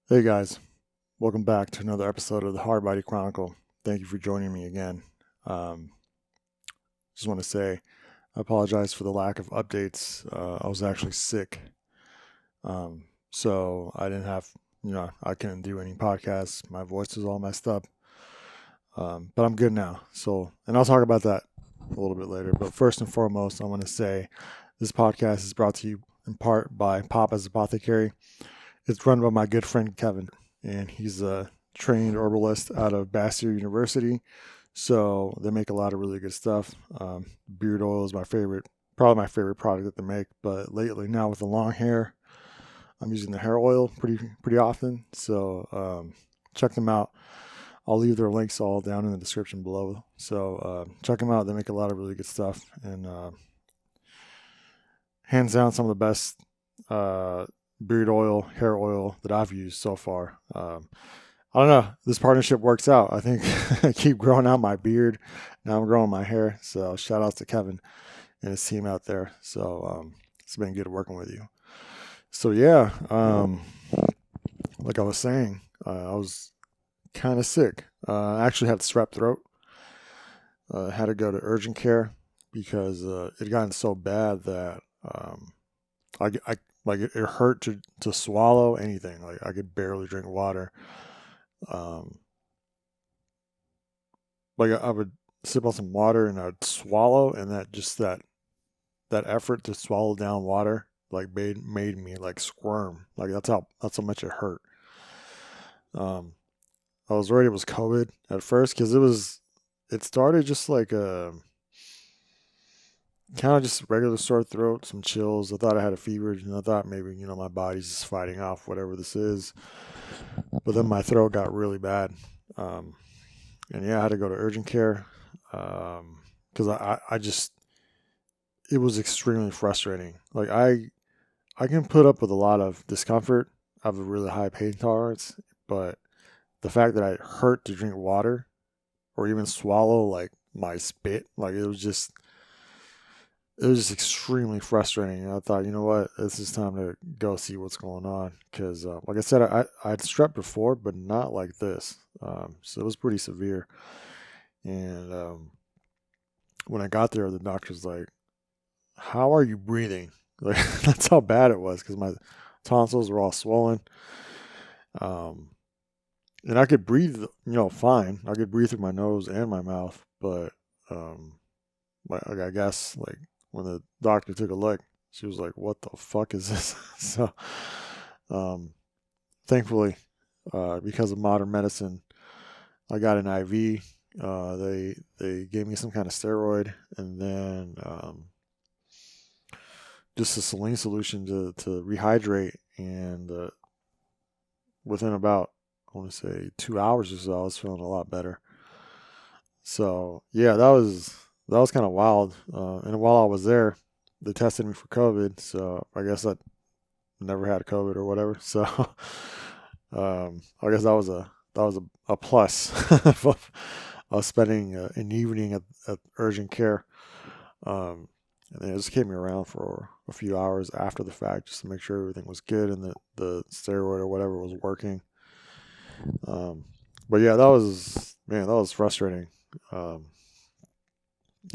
Hey guys, welcome back to another episode of the HardBody Chronicle. Thank you for joining me again. Um, just want to say I apologize for the lack of updates. I was actually sick, so I didn't have, I couldn't do any podcasts. My voice was all messed up, but I'm good now. And I'll talk about that a little bit later. But first and foremost, I want to say this podcast is brought to you in part by Papa's Apothecary. It's run by my good friend Kevin, and he's a trained herbalist out of Bastyr University. So they make a lot of really good stuff. Beard oil is my favorite, probably my favorite product that they make. But lately, now with the long hair, I'm using the hair oil pretty often. So check them out. I'll leave their links all down in the description below. So check them out. They make a lot of really good stuff, and hands down, some of the best beard oil, hair oil that I've used so far. I don't know. This partnership works out. I think I keep growing out my beard. Now I'm growing my hair. So shout outs to Kevin and his team out there. So it's been good working with you. So yeah, like I was saying, I was kind of sick. I actually had strep throat. Had to go to urgent care because it had gotten so bad that I like it hurt to swallow anything. Like I could barely drink water. Um, like I would sip on some water and I'd swallow, and that effort to swallow down water like made me like squirm. Like that's how much it hurt. Um, I was worried it was COVID at first because it started just like a kind of just regular sore throat, some chills. I thought I had a fever, and I thought maybe my body's just fighting off whatever this is. But then my throat got really bad, um, and yeah, I had to go to urgent care because I just it was extremely frustrating. Like I can put up with a lot of discomfort. I have a really high pain tolerance, but the fact that I hurt to drink water or even swallow like my spit, like it was just extremely frustrating. And I thought, you know what, this is time to go see what's going on because, like I said, I'd strep before, but not like this. So it was pretty severe. And when I got there, the doctor's like, "How are you breathing?" Like that's how bad it was because my tonsils were all swollen. Um, and I could breathe, fine. I could breathe through my nose and my mouth, but um, like I guess like when the doctor took a look, she was like, "What the fuck is this?" So, um, thankfully, because of modern medicine, I got an IV. They gave me some kind of steroid, and then just a saline solution to rehydrate. And within about, I want to say, 2 hours or so, I was feeling a lot better. So yeah, that was kind of wild. And while I was there, they tested me for COVID. So I guess I never had COVID or whatever. So I guess that was a plus of spending an evening at urgent care. Um, and they just kept me around for a few hours after the fact just to make sure everything was good and that the steroid or whatever was working. Um, but yeah, that was frustrating. Um,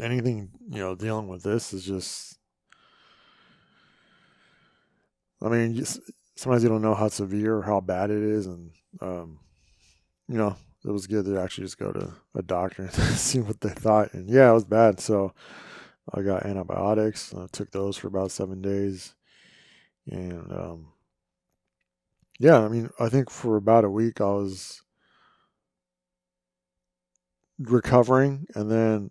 anything dealing with this is just, I mean, sometimes you don't know how severe or how bad it is, and um, you know it was good to actually just go to a doctor and see what they thought. And yeah, it was bad. So I got antibiotics. I took those for about 7 days, and yeah, I mean, I think for about a week I was recovering, and then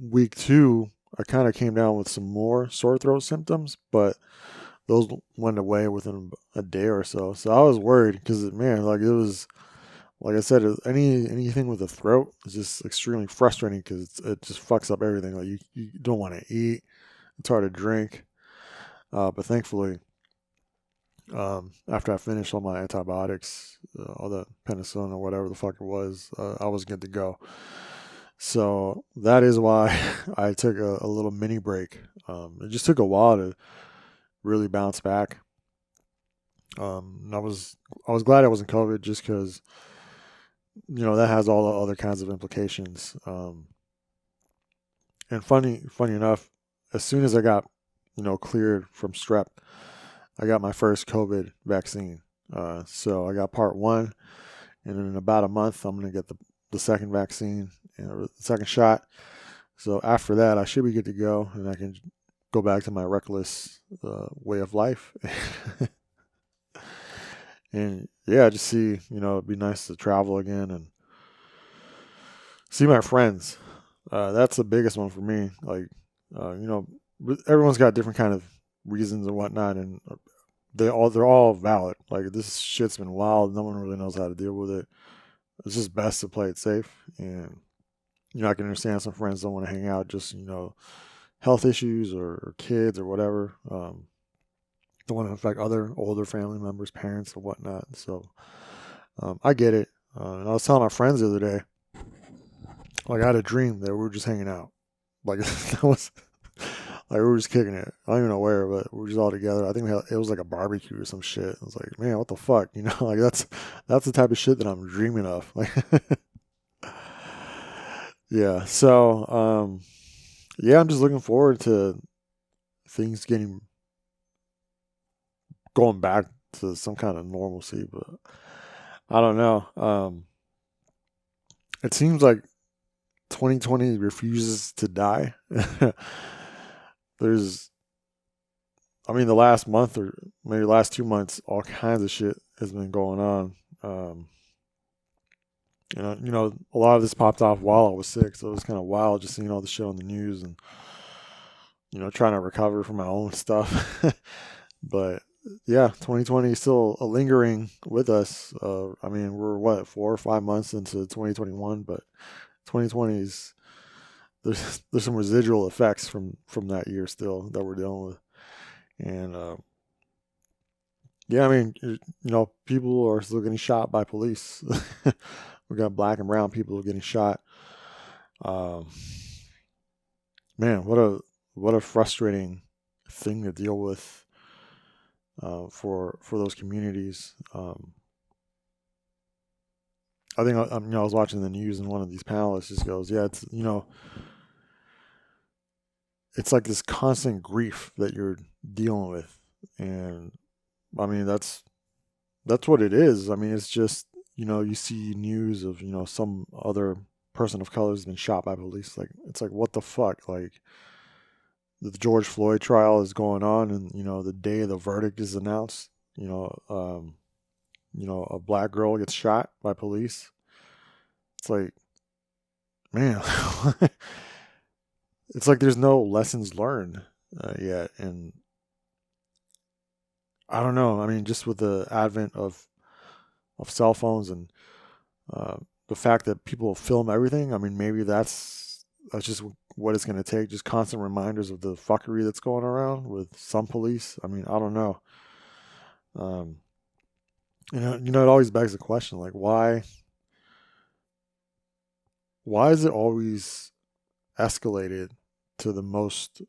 week two I kind of came down with some more sore throat symptoms, but those went away within a day or so. So I was worried because, man, like it was, like I said, anything with the throat is just extremely frustrating because it just fucks up everything. Like you don't want to eat, it's hard to drink. But thankfully, after I finished all my antibiotics, all the penicillin or whatever the fuck it was, I was good to go. So that is why I took a little mini break. It just took a while to really bounce back. I was glad I wasn't COVID just because that has all the other kinds of implications. And funny enough, as soon as I got cleared from strep, I got my first COVID vaccine. So I got part one, and in about a month, I'm gonna get the second vaccine, the second shot. So after that, I should be good to go, and I can go back to my reckless way of life. And yeah, just see, it'd be nice to travel again and see my friends. That's the biggest one for me. Like, everyone's got different kind of reasons and whatnot, and they're all valid. Like, this shit's been wild. No one really knows how to deal with it. It's just best to play it safe. And I can understand some friends don't want to hang out, just health issues or kids or whatever. Don't want to affect other older family members, parents, or whatnot. So I get it. And I was telling my friends the other day, like I had a dream that we were just hanging out. Like that was like we were just kicking it. I don't even know where, but we were just all together. I think it was like a barbecue or some shit. I was like, man, what the fuck? Like that's the type of shit that I'm dreaming of. Like, yeah. So yeah, I'm just looking forward to things going back to some kind of normalcy, but I don't know. It seems like 2020 refuses to die. There's, I mean, the last month or maybe last 2 months, all kinds of shit has been going on. A lot of this popped off while I was sick, so it was kind of wild just seeing all the shit on the news and trying to recover from my own stuff. But yeah, 2020 is still lingering with us. I mean, we're what 4 or 5 months into 2021, but 2020 is there's some residual effects from that year still that we're dealing with. And yeah, I mean, people are still getting shot by police. We got black and brown people getting shot. Um, Man, what a frustrating thing to deal with for those communities. I think I was watching the news and one of these panelists just goes, yeah, it's like this constant grief that you're dealing with, and I mean that's what it is. I mean, it's just you see news of some other person of color has been shot by police. Like it's like what the fuck? Like the George Floyd trial is going on, and the day the verdict is announced, a black girl gets shot by police. It's like, man, it's like there's no lessons learned yet, and I don't know. I mean, just with the advent of cell phones and uh, the fact that people film everything, I mean, maybe that's just what it's going to take. Just constant reminders of the fuckery that's going around with some police. I mean, I don't know. Um, it always begs the question, like, why is it always escalated to the most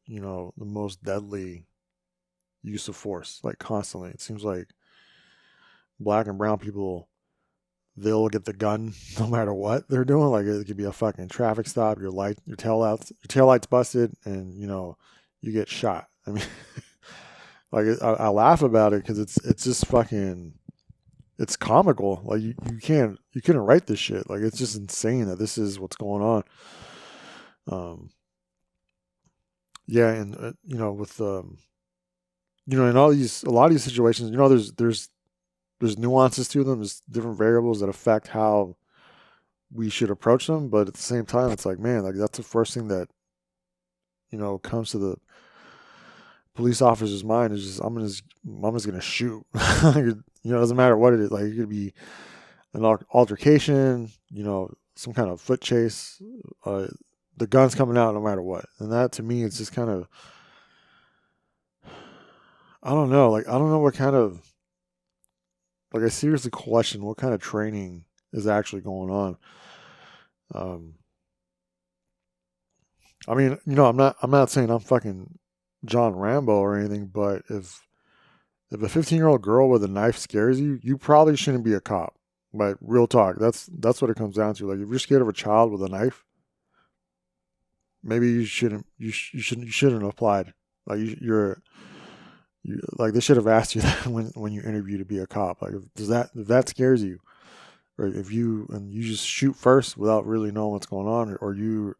deadly use of force, like constantly? It seems like black and brown people, they'll get the gun no matter what they're doing. Like it could be a fucking traffic stop, your tail lights busted, and you get shot. I mean, like I laugh about it because it's just fucking it's comical. Like you couldn't write this shit. Like it's just insane that this is what's going on. Um, yeah, and with in a lot of these situations, there's nuances to them. There's different variables that affect how we should approach them. But at the same time, it's like, man, like that's the first thing that comes to the police officer's mind is just I'm just gonna shoot. It doesn't matter what it is. Like it could be an altercation, some kind of foot chase. The gun's coming out no matter what, and that to me it's just kind of I don't know. Like I don't know what kind of like I seriously question what kind of training is actually going on. Um, I mean, I'm not saying I'm fucking John Rambo or anything, but if if a 15-year-old girl with a knife scares you, you probably shouldn't be a cop. Like, real talk. That's what it comes down to. Like, if you're scared of a child with a knife, maybe you shouldn't have applied. Like, like, they should have asked you that when you interview to be a cop. Like, if that scares you, or if you just shoot first without really knowing what's going on, or you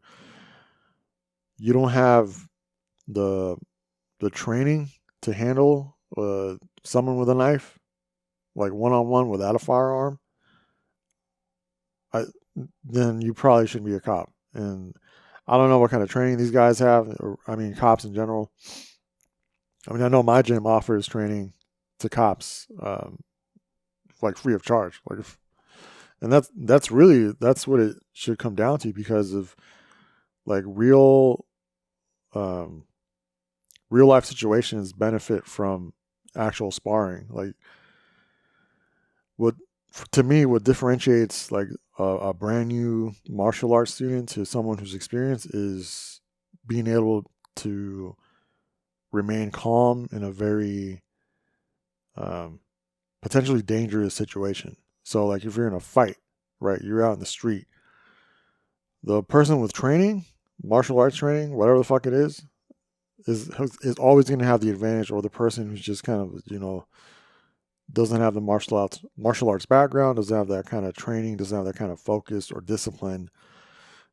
don't have the training to handle someone with a knife, like one-on-one without a firearm, then you probably shouldn't be a cop. And I don't know what kind of training these guys have, or I mean, cops in general. I mean, I know my gym offers training to cops, like free of charge. Like, and that's what it should come down to, because of like um, real life situations benefit from actual sparring. Like, what to me, what differentiates like a brand new martial arts student to someone who's experienced is being able to remain calm in a very potentially dangerous situation. So, like, if you're in a fight, right, you're out in the street, the person with training, martial arts training, whatever the fuck it is always going to have the advantage, or the person who's just kind of, doesn't have the martial arts background, doesn't have that kind of training, doesn't have that kind of focus or discipline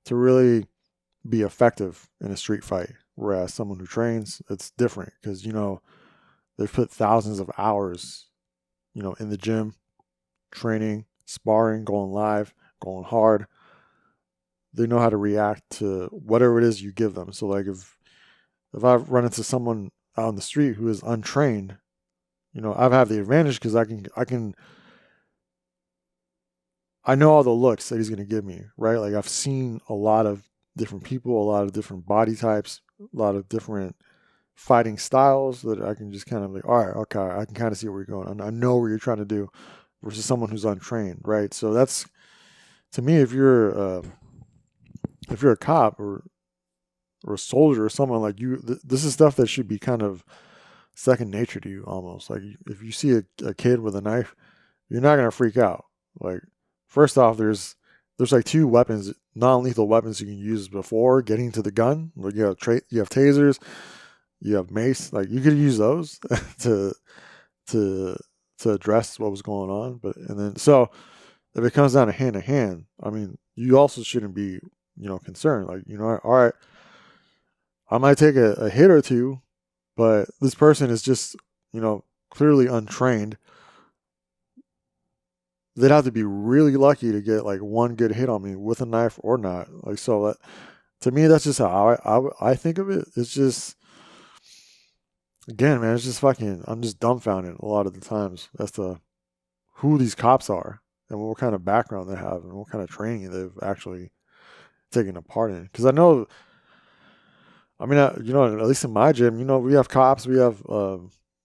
to really be effective in a street fight. Whereas someone who trains, it's different, because they've put thousands of hours, in the gym, training, sparring, going live, going hard. They know how to react to whatever it is you give them. So, like, if I run into someone out on the street who is untrained, I've had the advantage, because I know all the looks that he's going to give me, right? Like, I've seen a lot of different people, a lot of different body types, a lot of different fighting styles, that I can just kind of like, all right, okay, I can kind of see where you're going. I know what you're trying to do, versus someone who's untrained, right? So that's, to me, if you're a cop, or a soldier, or someone like you, this is stuff that should be kind of second nature to you, almost. Like, if you see a kid with a knife, you're not gonna freak out. Like, first off, there's like two weapons, non-lethal weapons you can use before getting to the gun. Like, you have tasers, you have mace. Like, you could use those to address what was going on. And then, so if it comes down to hand, I mean, you also shouldn't be, concerned. Like, all right, I might take a hit or two, but this person is just, clearly untrained. They'd have to be really lucky to get like one good hit on me with a knife or not. Like, so to me, that's just how I think of it. It's just, again, man, it's just fucking, I'm just dumbfounded a lot of the times as to who these cops are, and what kind of background they have, and what kind of training they've actually taken a part in. Because I know, I mean, at least in my gym, we have cops, we have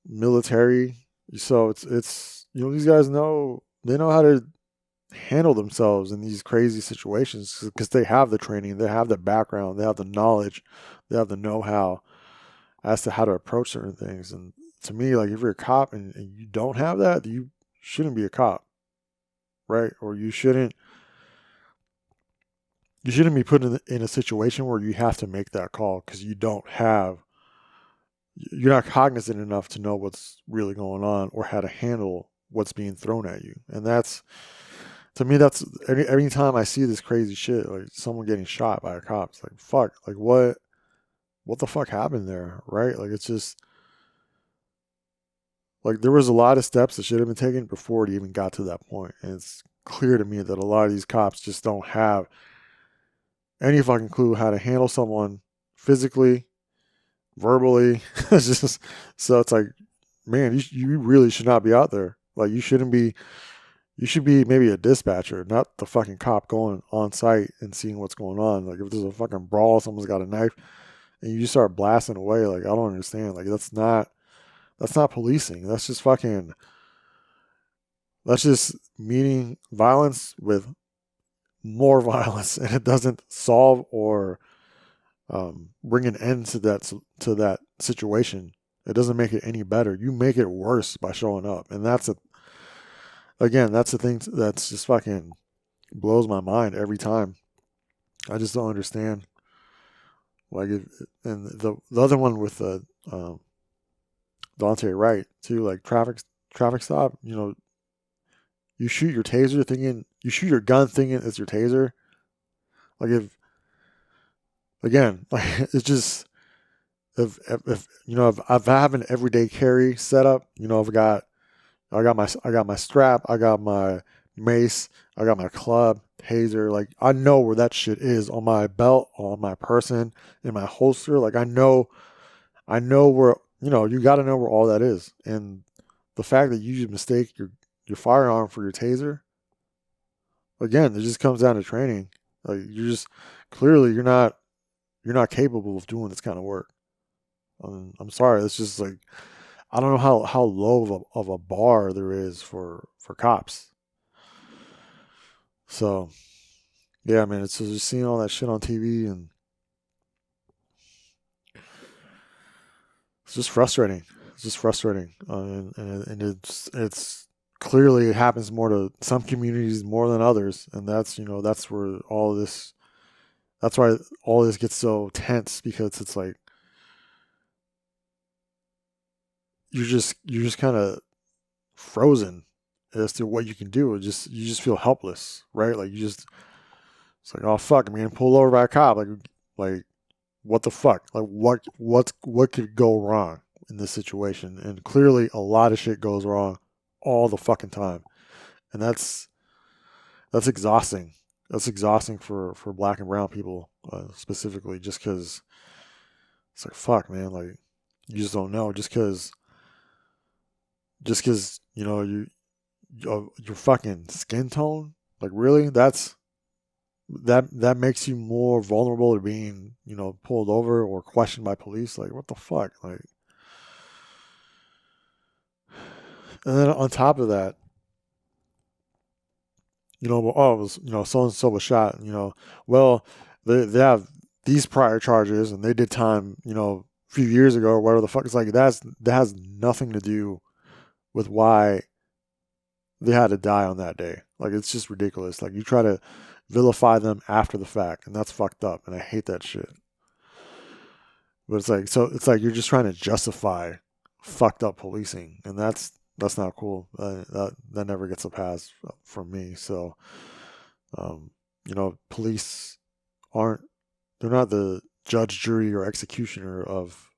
military. So it's these guys they know how to handle themselves in these crazy situations, because they have the training, they have the background, they have the knowledge, they have the know-how as to how to approach certain things. And to me, like, if you're a cop and you don't have that, you shouldn't be a cop, right? Or you shouldn't be put in a situation where you have to make that call, because you're not cognizant enough to know what's really going on, or how to handle what's being thrown at you. And that's, to me, that's every time I see this crazy shit, like someone getting shot by a cop, it's like, fuck, like, what the fuck happened there, right? Like, it's just, like, there was a lot of steps that should have been taken before it even got to that point. And it's clear to me that a lot of these cops just don't have any fucking clue how to handle someone physically, verbally. It's just, so it's like, man, you really should not be out there. Like, you should be maybe a dispatcher, not the fucking cop going on site and seeing what's going on. Like, if there's a fucking brawl, someone's got a knife, and you just start blasting away, like, I don't understand. Like, that's not policing. That's just meeting violence with more violence, and it doesn't solve or bring an end to that situation It doesn't make it any better. You make it worse by showing up. And that's the thing that's just fucking blows my mind every time. I just don't understand. Like, and the other one with Dante Wright too, like traffic stop. You shoot your taser thinking you shoot your gun thinking it's your taser. Like if again, like it's just if if I have an everyday carry setup, I got my strap, I got my mace, I got my club, taser. Like I know where that shit is on my belt, on my person, in my holster. Like I know where you got to know where all that is. And the fact that you just mistake your firearm for your taser, again, it just comes down to training. Like you're just clearly you're not capable of doing this kind of work. I'm sorry. It's just like I don't know how low of a bar there is for cops. So yeah, man, it's just seeing all that shit on TV and it's just frustrating. It's just frustrating, and it's clearly it happens more to some communities more than others, and that's where all this. That's why all this gets so tense because it's like you're just kind of frozen as to what you can do. You just feel helpless, right? Like it's like oh fuck, I'm getting pulled over by a cop. Like what the fuck? Like what could go wrong in this situation? And clearly a lot of shit goes wrong all the fucking time, and that's exhausting. That's exhausting for black and brown people specifically, just because it's like fuck, man. Like you just don't know, just because your fucking skin tone, like really, that makes you more vulnerable to being pulled over or questioned by police. Like what the fuck, like. And then on top of that, oh, it was, so and so was shot. Well, they have these prior charges and they did time, a few years ago or whatever the fuck. It's like that has nothing to do with why they had to die on that day. Like it's just ridiculous. Like you try to vilify them after the fact, and that's fucked up. And I hate that shit. But it's like you're just trying to justify fucked up policing, and that's not cool. That never gets a pass from me. So, police aren't they're not the judge, jury, or executioner of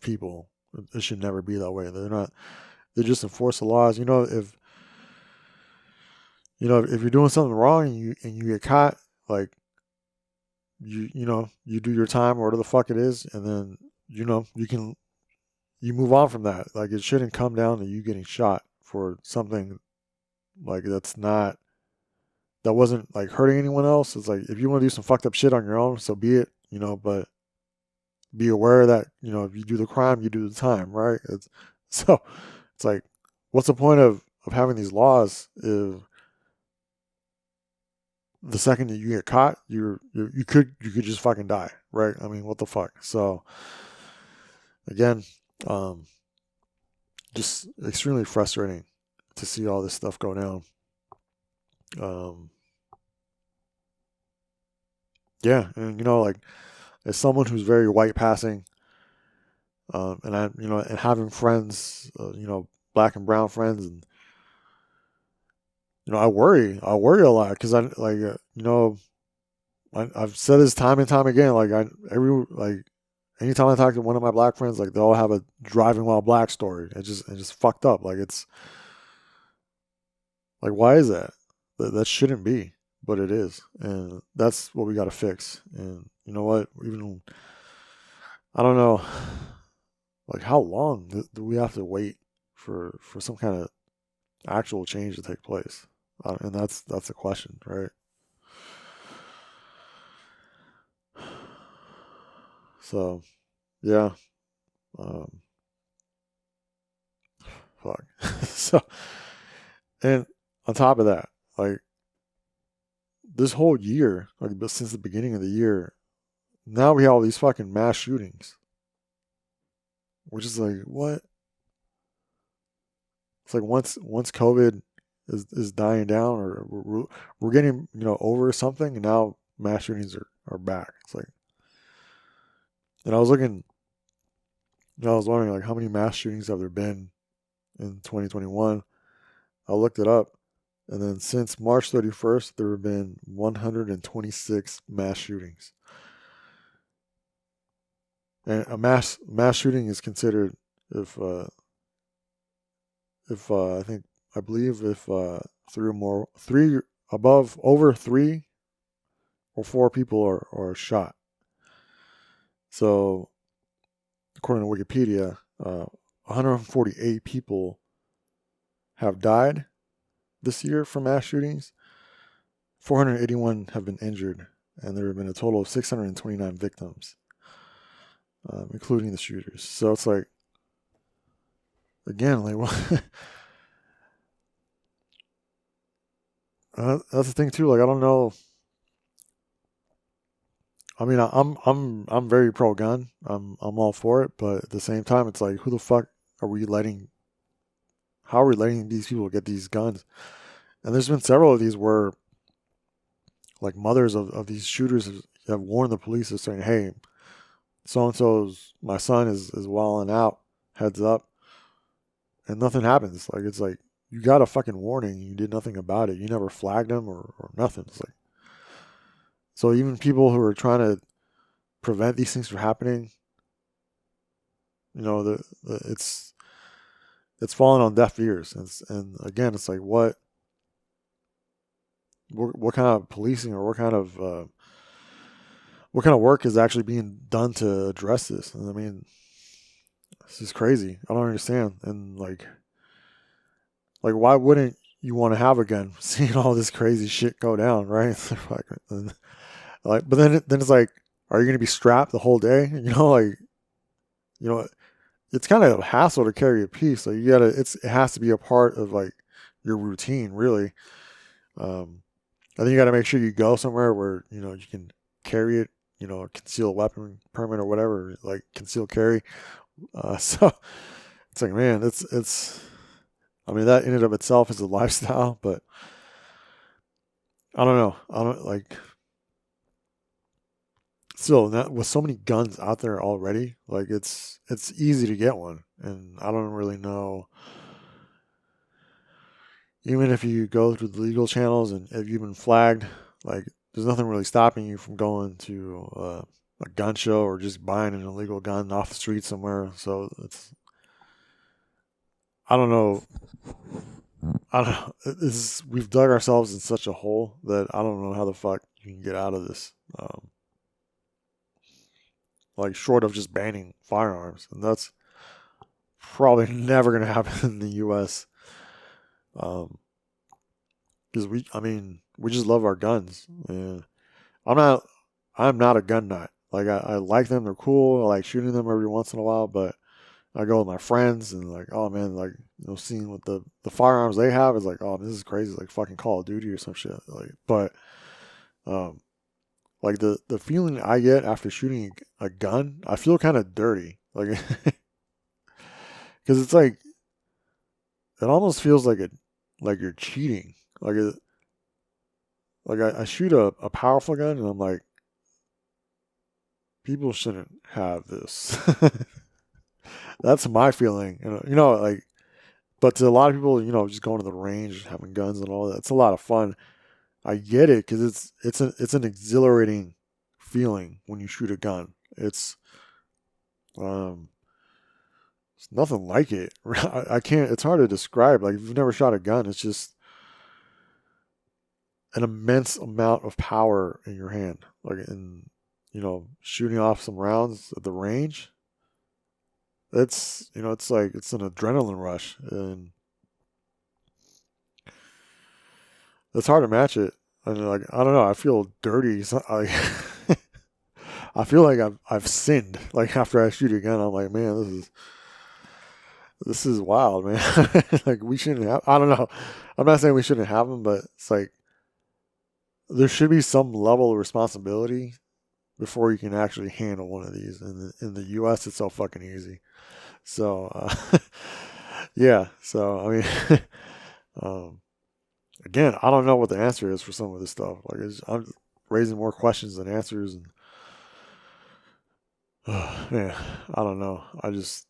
people. It should never be that way. They're not. They just enforce the laws. If you're doing something wrong and you get caught, like you do your time or whatever the fuck it is, and then you move on from that. Like it shouldn't come down to you getting shot for something like that wasn't like hurting anyone else. It's like if you want to do some fucked up shit on your own, so be it. But be aware that if you do the crime, you do the time, right? So it's like, what's the point of having these laws if the second that you get caught, you could just fucking die, right? I mean, what the fuck? So again, just extremely frustrating to see all this stuff go down. Yeah, and like as someone who's very white passing, and and having friends, black and brown friends, and I worry a lot because I've said this time and time again. Like anytime I talk to one of my black friends, like they all have a driving while black story. It's just fucked up. Like it's like why is that? That shouldn't be, but it is, and that's what we got to fix. And you know what? Even I don't know, like how long do we have to wait for some kind of actual change to take place? And that's the question, right? So, yeah, um, fuck. So, and on top of that, like this whole year, like since the beginning of the year, now we have all these fucking mass shootings. which is like, what? It's like once COVID is dying down, or we're getting, over something, and now mass shootings are back. It's like, and I was looking, I was wondering like how many mass shootings have there been in 2021. I looked it up, and then since March 31st, there have been 126 mass shootings. And a mass shooting is considered if I believe if three above over 3 or 4 people are shot. So according to Wikipedia, 148 people have died this year from mass shootings. 481 have been injured, and there have been a total of 629 victims, including the shooters. So it's like, again, like, that's the thing too. Like, I don't know. I mean, I'm very pro gun. I'm all for it, but at the same time, it's like, who the fuck are we letting? How are we letting these people get these guns? And there's been several of these where, like, mothers of these shooters have warned the police of saying, "Hey, so and so's my son is wilding out. Heads up," and nothing happens. Like, it's like, you got a fucking warning. You did nothing about it. You never flagged him or nothing. It's like, so even people who are trying to prevent these things from happening, it's falling on deaf ears. And again, it's like, what kind of policing, or what kind of work is actually being done to address this? And I mean, this is crazy. I don't understand. And like why wouldn't you want to have a gun seeing all this crazy shit go down, right? Like, but then it's like, are you going to be strapped the whole day? Like, it's kind of a hassle to carry a piece. Like, it has to be a part of like your routine, really. I think you got to make sure you go somewhere where, you can carry it, conceal weapon permit or whatever, like concealed carry. So it's like, man, I mean, that in and of itself is a lifestyle, but I don't know. I don't like, still, with so many guns out there already, like, it's easy to get one. And I don't really know, even if you go through the legal channels and if you've been flagged, like, there's nothing really stopping you from going to a gun show or just buying an illegal gun off the street somewhere. So I don't know. We've dug ourselves in such a hole that I don't know how the fuck you can get out of this. Like, short of just banning firearms, and that's probably never going to happen in the U.S. Because we just love our guns, and I'm not a gun nut. Like, I like them; they're cool. I like shooting them every once in a while, but I go with my friends and like, oh man, like, seeing what the firearms they have is like, oh, this is crazy, like fucking Call of Duty or some shit. Like, but like the feeling I get after shooting a gun, I feel kind of dirty, like, because it's like, it almost feels like you're cheating. I shoot a powerful gun, and I'm like, people shouldn't have this. That's my feeling, like, but to a lot of people, just going to the range, having guns and all that, it's a lot of fun. I get it, because it's an exhilarating feeling when you shoot a gun. It's nothing like it. I can't. It's hard to describe. Like, if you've never shot a gun, it's just an immense amount of power in your hand. Like, in shooting off some rounds at the range. It's like, it's an adrenaline rush, and it's hard to match it. And like, I don't know, I feel dirty. So I feel like I've sinned. Like, after I shoot a gun, I'm like, man, this is wild, man. Like, we shouldn't have. I don't know. I'm not saying we shouldn't have them, but it's like, there should be some level of responsibility before you can actually handle one of these. In the U.S., it's so fucking easy. So, yeah. So, I mean, um, again, I don't know what the answer is for some of this stuff. Like, I'm raising more questions than answers, and man, I don't know. I just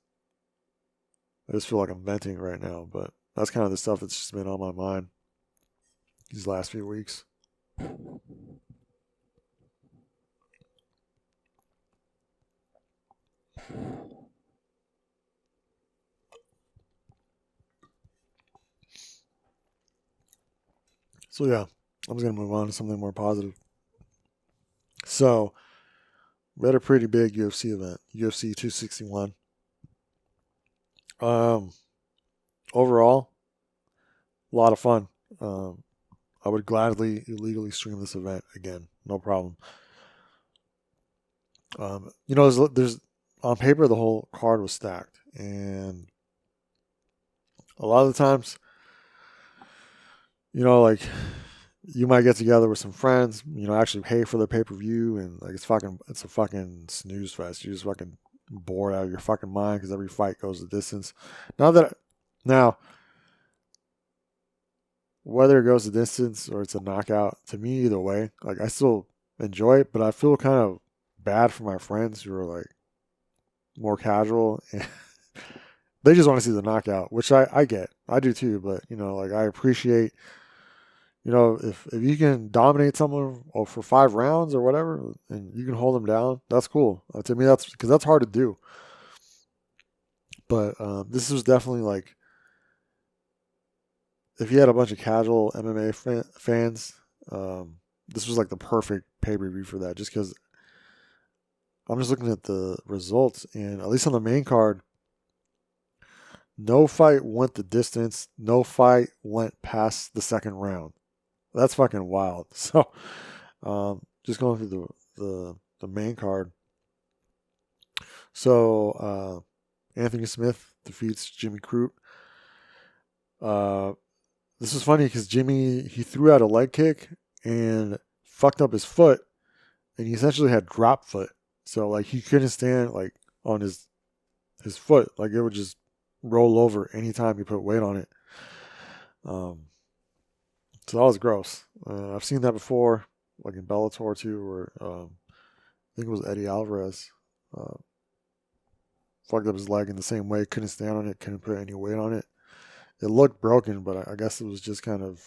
feel like I'm venting right now, but that's kind of the stuff that's just been on my mind these last few weeks. So yeah, I'm just gonna move on to something more positive. So we had a pretty big UFC event, UFC 261. Um, Overall, a lot of fun. Um, I would gladly illegally stream this event again, no problem. There's on paper the whole card was stacked, and a lot of the times, like you might get together with some friends, actually pay for the pay per view, and like it's a fucking snooze fest. You're just fucking bored out of your fucking mind because every fight goes the distance. Now that now whether it goes the distance or it's a knockout, to me either way, like I still enjoy it, but I feel kind of bad for my friends who are like more casual and they just want to see the knockout, which I get. I do too, but like I appreciate, if you can dominate someone for 5 rounds or whatever, and you can hold them down, that's cool. To me, that's because that's hard to do. But this was definitely like if you had a bunch of casual MMA fans, this was like the perfect pay per view for that. Just because I'm just looking at the results, and at least on the main card, no fight went the distance. No fight went past the second round. That's fucking wild. So, just going through the main card. So, Anthony Smith defeats Jimmy Crute. This was funny because Jimmy, he threw out a leg kick and fucked up his foot, and he essentially had drop foot. So like he couldn't stand like on his foot, like it would just roll over anytime you put weight on it. Um, so that was gross. I've seen that before, like in Bellator too, where I think it was Eddie Alvarez uh, fucked up his leg in the same way, couldn't stand on it, couldn't put any weight on it. It looked broken, but I guess it was just kind of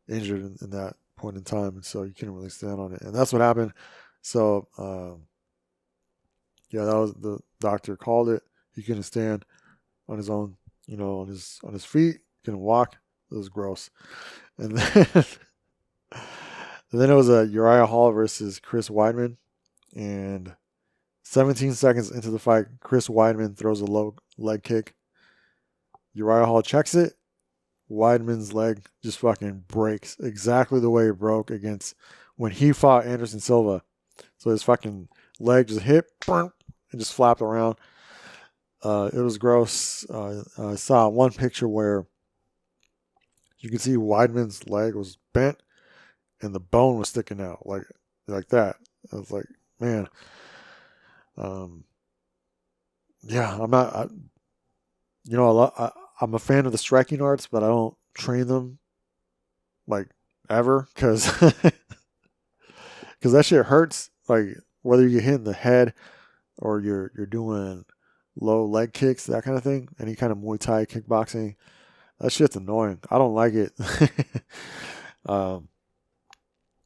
injured in that point in time, and so you couldn't really stand on it, and that's what happened. So yeah, that was the doctor called it. He couldn't stand on his own, on his feet, couldn't walk. It was gross. And then and then it was a Uriah Hall versus Chris Weidman, and 17 seconds into the fight, Chris Weidman throws a low leg kick. Uriah Hall checks it. Weidman's leg just fucking breaks exactly the way it broke against when he fought Anderson Silva. So his fucking leg just hit and just flapped around. It was gross. I saw one picture where you could see Weidman's leg was bent and the bone was sticking out like that. I was like, man, um, yeah, I'm not. I'm a fan of the striking arts, but I don't train them like ever because that shit hurts. Like whether you get hit in the head or you're doing low leg kicks, that kind of thing, any kind of Muay Thai kickboxing, that shit's annoying. I don't like it. um,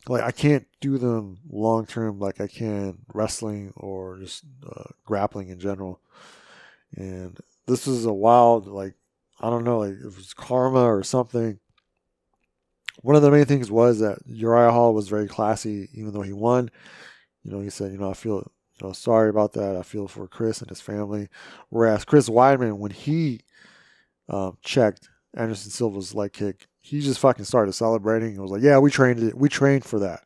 like I can't do them long term like I can wrestling or just grappling in general. And this was a wild, like, I don't know, like it was karma or something. One of the main things was that Uriah Hall was very classy, even though he won. He said, I feel, sorry about that. I feel for Chris and his family. Whereas Chris Weidman, when he checked Anderson Silva's leg kick, he just fucking started celebrating and was like, "Yeah, we trained it. We trained for that."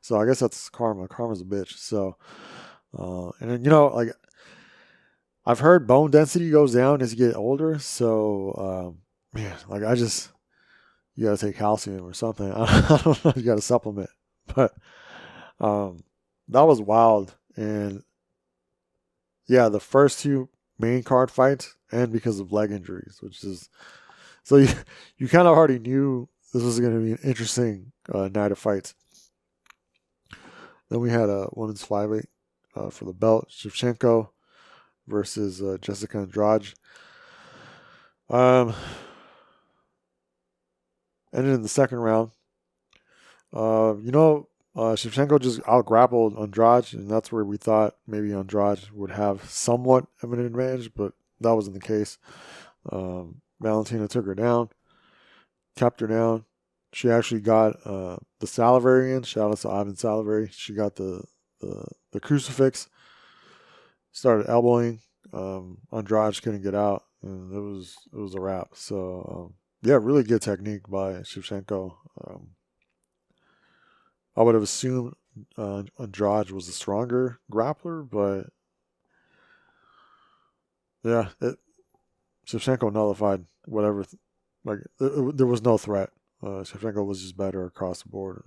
So I guess that's karma. Karma's a bitch. So, and then like I've heard bone density goes down as you get older. So, man, like you got to take calcium or something. I don't know. You got to supplement, but that was wild. And yeah, the first two main card fights and because of leg injuries, which is so you kind of already knew this was going to be an interesting night of fights. Then we had a women's flyweight for the belt, Shevchenko versus Jessica Andrade. Ended in the second round. Shevchenko just out grappled Andrade, and that's where we thought maybe Andrade would have somewhat of an advantage, but that wasn't the case. Valentina took her down, kept her down. She actually got the salivary in. Shout out to Ivan Salivary. She got the crucifix. Started elbowing. Andrade couldn't get out, and it was a wrap. So yeah, really good technique by Shevchenko. I would have assumed Andrade was a stronger grappler, but yeah, Shevchenko nullified whatever. There was no threat. Shevchenko was just better across the board.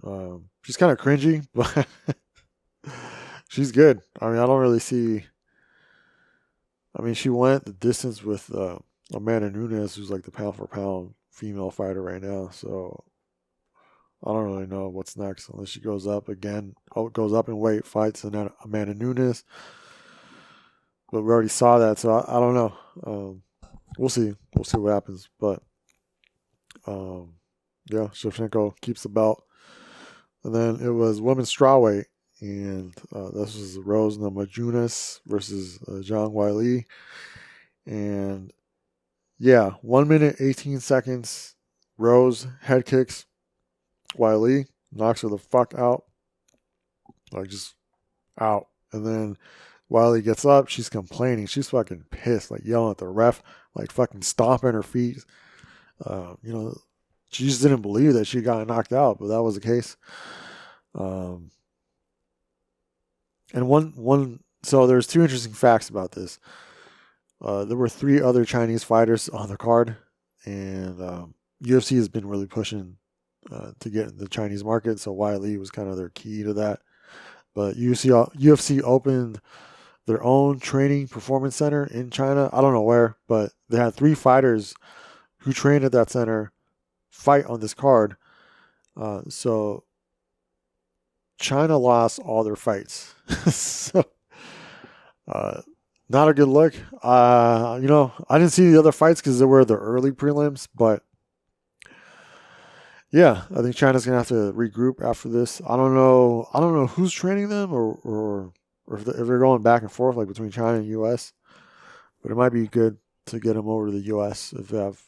She's kind of cringy, but she's good. I mean, I don't really see. I mean, she went the distance with Amanda Nunes, who's like the pound for pound female fighter right now. So I don't really know what's next unless she goes up again. Goes up in weight, fights and then Amanda Nunes. But we already saw that, so I don't know. We'll see. We'll see what happens. But yeah, Shevchenko keeps the belt. And then it was women's strawweight, and this was Rose Namajunas versus Zhang Weili. And yeah, 1 minute 18 seconds. Rose head kicks Weili, knocks her the fuck out, like just out. And then Weili gets up. She's complaining. She's fucking pissed, like yelling at the ref, like fucking stomping her feet. She just didn't believe that she got knocked out, but that was the case. And so there's two interesting facts about this. There were 3 other Chinese fighters on the card, and UFC has been really pushing to get in the Chinese market, so Weili was kind of their key to that. But UFC opened their own training performance center in China. I don't know where, but they had 3 fighters who trained at that center fight on this card. So China lost all their fights. So not a good look. I didn't see the other fights because they were the early prelims, but yeah, I think China's gonna have to regroup after this. I don't know who's training them or if they're going back and forth like between China and U.S. But it might be good to get them over to the U.S. if they have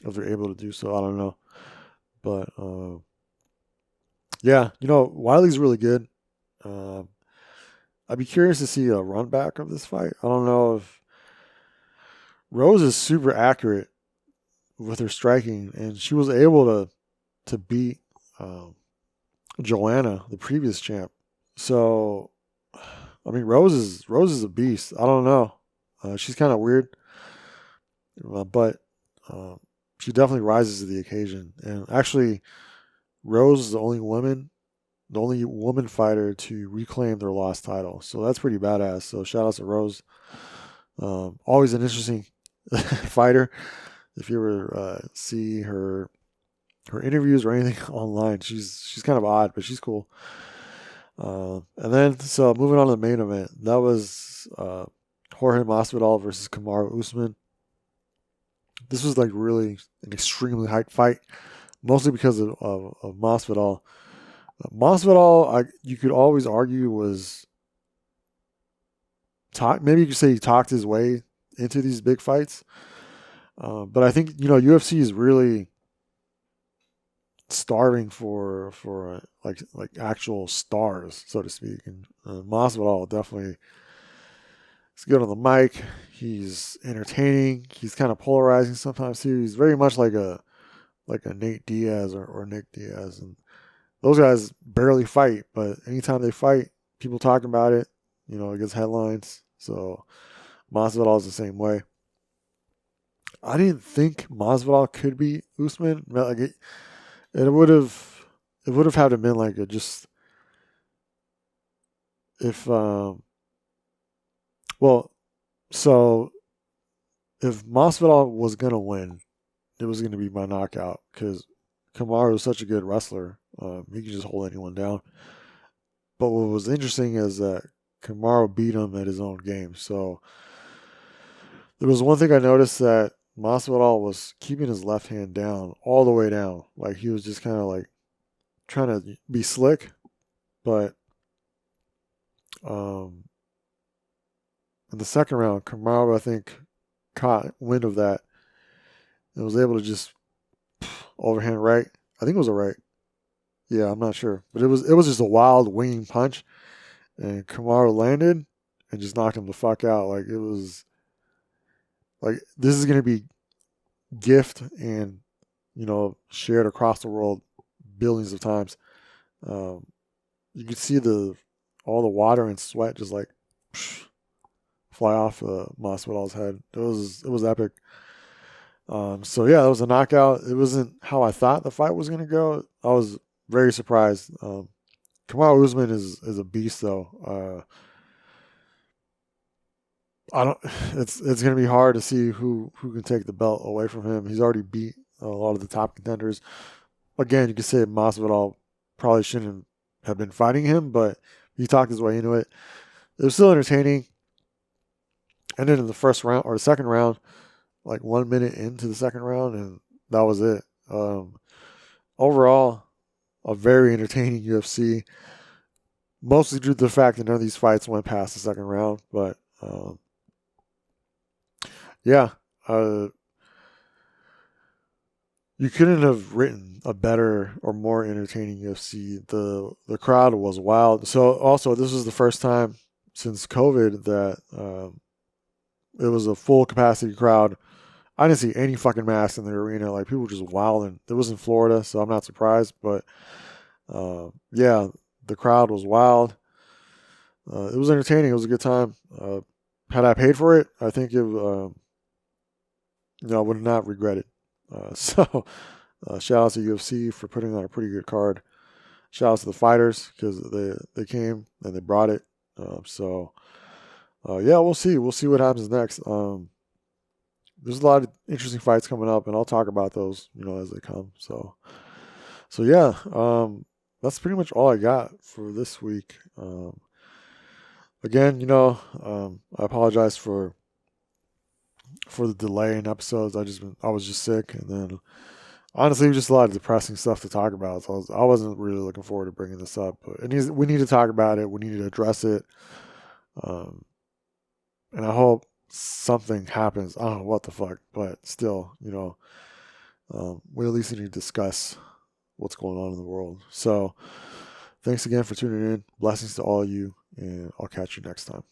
if they're able to do so. I don't know, but yeah, Wiley's really good. I'd be curious to see a run back of this fight. I don't know if Rose is super accurate with her striking, and she was able to beat Joanna, the previous champ. So, I mean, Rose is a beast. I don't know. She's kind of weird, but she definitely rises to the occasion. And actually, Rose is the only woman fighter to reclaim their lost title. So that's pretty badass. So shout out to Rose. Always an interesting fighter. If you ever see her interviews or anything online, she's kind of odd, but she's cool. And then, so moving on to the main event, that was Jorge Masvidal versus Kamaru Usman. This was like really an extremely hyped fight, mostly because of Masvidal. Masvidal, you could always argue was maybe you could say he talked his way into these big fights. But I think UFC is really starving for like actual stars, so to speak. And Masvidal definitely is good on the mic. He's entertaining. He's kind of polarizing sometimes too. He's very much like a Nate Diaz or Nick Diaz, and those guys barely fight. But anytime they fight, people talk about it. It gets headlines. So Masvidal is the same way. I didn't think Masvidal could beat Usman. Like it would have had to been like a just if So if Masvidal was gonna win, it was gonna be by knockout because Kamaru is such a good wrestler. He can just hold anyone down. But what was interesting is that Kamaru beat him at his own game. So there was one thing I noticed that Masvidal was keeping his left hand down all the way down. Like he was just kind of like trying to be slick, but um, in the second round, Kamaru I think caught wind of that and was able to just overhand right. I think it was a right. Yeah, I'm not sure, but it was just a wild winging punch, and Kamaru landed and just knocked him the fuck out. Like it was like this is gonna be gift and shared across the world billions of times. Um, you could see the all the water and sweat just like fly off Masvidal's head. It was epic. So yeah, it was a knockout. It wasn't how I thought the fight was gonna go. I was very surprised. Kamaru Usman is a beast though. I don't. It's gonna be hard to see who can take the belt away from him. He's already beat a lot of the top contenders. Again, you could say Masvidal probably shouldn't have been fighting him, but he talked his way into it. It was still entertaining. And then in the first round or the second round, like 1 minute into the second round, and that was it. Overall, a very entertaining UFC. Mostly due to the fact that none of these fights went past the second round, but yeah, uh, you couldn't have written a better or more entertaining UFC. The crowd was wild. So also, this was the first time since COVID that it was a full capacity crowd. I didn't see any fucking masks in the arena. Like people were just wilding. It was in Florida, so I'm not surprised. But yeah, the crowd was wild. It was entertaining. It was a good time. Had I paid for it, I think I would not regret it. So shout out to UFC for putting on a pretty good card. Shout out to the fighters because they came and they brought it. Yeah, we'll see. We'll see what happens next. There's a lot of interesting fights coming up, and I'll talk about those, as they come. So yeah, that's pretty much all I got for this week. Again, I apologize for the delay in episodes. I was just sick, and then honestly, it was just a lot of depressing stuff to talk about. So I wasn't really looking forward to bringing this up, but we need to talk about it. We need to address it, and I hope something happens. I don't know what the fuck, but still, we at least need to discuss what's going on in the world. So, thanks again for tuning in. Blessings to all of you, and I'll catch you next time.